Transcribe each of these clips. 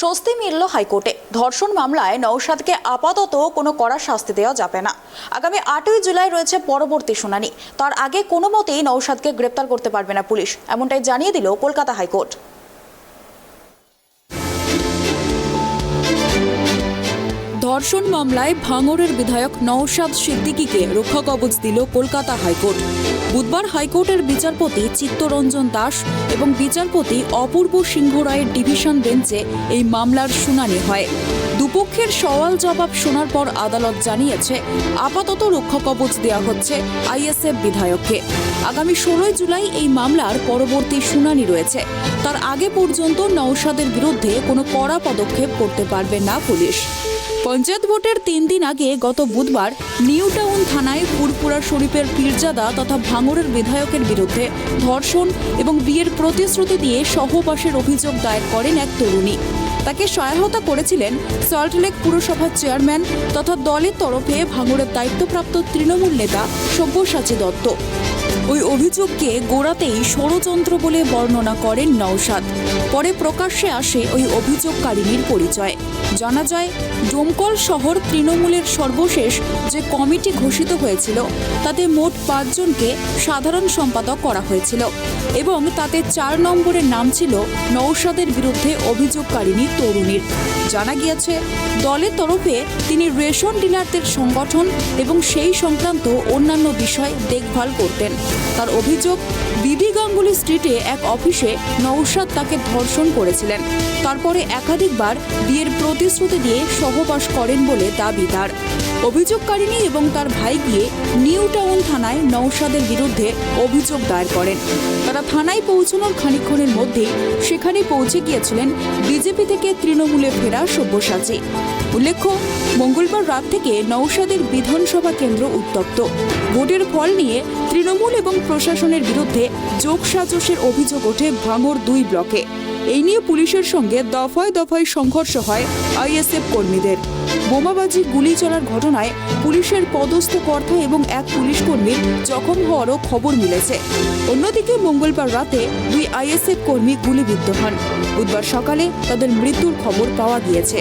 স্বস্তি মিলল হাইকোর্টে। ধর্ষণ মামলায় নওশাদকে আপাতত কোনো কড়া শাস্তি দেওয়া যাবে না। আগামী 8ই জুলাই রয়েছে পরবর্তী শুনানি। তার আগে কোনো মতেই নওশাদকে গ্রেপ্তার করতে পারবে না পুলিশ, এমনটাই জানিয়ে দিল কলকাতা হাইকোর্ট। ধর্ষণ মামলায় ভাঙড়ের বিধায়ক নওশাদ সিদ্দিকীকে রক্ষা কবচ দিল কলকাতা হাইকোর্ট। বুধবার হাইকোর্টের বিচারপতি চিত্তরঞ্জন দাস এবং বিচারপতি অপূর্ব সিংহ রায়ের ডিভিশন বেঞ্চে এই মামলার শুনানি হয়। দুপক্ষের সওয়াল জবাব শোনার পর আদালত জানিয়েছে আপাতত রক্ষা কবচ দেওয়া হচ্ছে আইএসএফ বিধায়ককে। আগামী 16 জুলাই এই মামলার পরবর্তী শুনানি রয়েছে। তার আগে পর্যন্ত নওশাদের বিরুদ্ধে কোনো কড়া পদক্ষেপ করতে পারবে না পুলিশ। পঞ্চায়েত ভোটের 3 দিন আগে গত বুধবার নিউ টাউন থানায় ফুরপুরা শরীফের পীরজাদা তথা ভাঙড়ের বিধায়কের বিরুদ্ধে ধর্ষণ এবং বিয়ের প্রতিশ্রুতি দিয়ে সহবাসের অভিযোগ দায়ের করেন এক তরুণী। তাকে সহায়তা করেছিলেন সল্টলেক পুরসভার চেয়ারম্যান তথা দলের তরফে ভাঙড়ের দায়িত্বপ্রাপ্ত তৃণমূল নেতা সব্যসাচী দত্ত। ওই অভিযোগকে গোড়াতেই ষড়যন্ত্র বলে বর্ণনা করেন নওশাদ। পরে প্রকাশ্যে আসে ওই অভিযোগকারিনীর পরিচয়। জানা যায়, ডোমকল শহর তৃণমূলের সর্বশেষ যে কমিটি ঘোষিত হয়েছিল তাতে মোট 5 জনকে সাধারণ সম্পাদক করা হয়েছিল এবং তাতে 4 নম্বরের নাম ছিল নওশাদের বিরুদ্ধে অভিযোগকারিনী তরুণীর। জানা গিয়েছে, দলের তরফে তিনি রেশন ডিলারদের সংগঠন এবং সেই সংক্রান্ত অন্যান্য বিষয় দেখভাল করতেন। তার অভিযোগ, বিবি গাঙ্গুলি স্ট্রিটে এক অফিসে নওশাদ তাকে ধর্ষণ করেছিলেন। তারপরে একাধিকবার বিয়ের প্রতিশ্রুতি দিয়ে সহবাস করেন বলে দাবি তার। অভিযোগকারিনী এবং তার ভাই গিয়ে নিউ টাউন থানায় নওশাদের বিরুদ্ধে অভিযোগ দায়ের করেন। তারা থানায় পৌঁছানোর খানিকক্ষণের মধ্যেই সেখানে পৌঁছে গিয়েছিলেন বিজেপি থেকে তৃণমূলে ফেরা সব্যসাচী। উল্লেখ্য, মঙ্গলবার রাত থেকে নওশাদের বিধানসভা কেন্দ্র উত্তপ্ত। ভোটের ফল নিয়ে তৃণমূল এবং প্রশাসনের বিরুদ্ধে যোগসাজশের অভিযোগ ওঠে ভাঙড় 2 ব্লকে। এই নিয়ে পুলিশের সঙ্গে দফায় দফায় সংঘর্ষ হয় আইএসএফ কর্মীদের। বোমাবাজি, গুলি চলার ঘটনায় পুলিশের পদস্থ কর্তা এবং এক পুলিশ কর্মীর জখম হওয়ারও খবর মিলেছে। অন্যদিকে মঙ্গলবার রাতে 2 আইএসএফ কর্মী গুলিবিদ্ধ হন। বুধবার সকালে তাদের মৃত্যুর খবর পাওয়া গিয়েছে।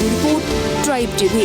Report, tribe TV.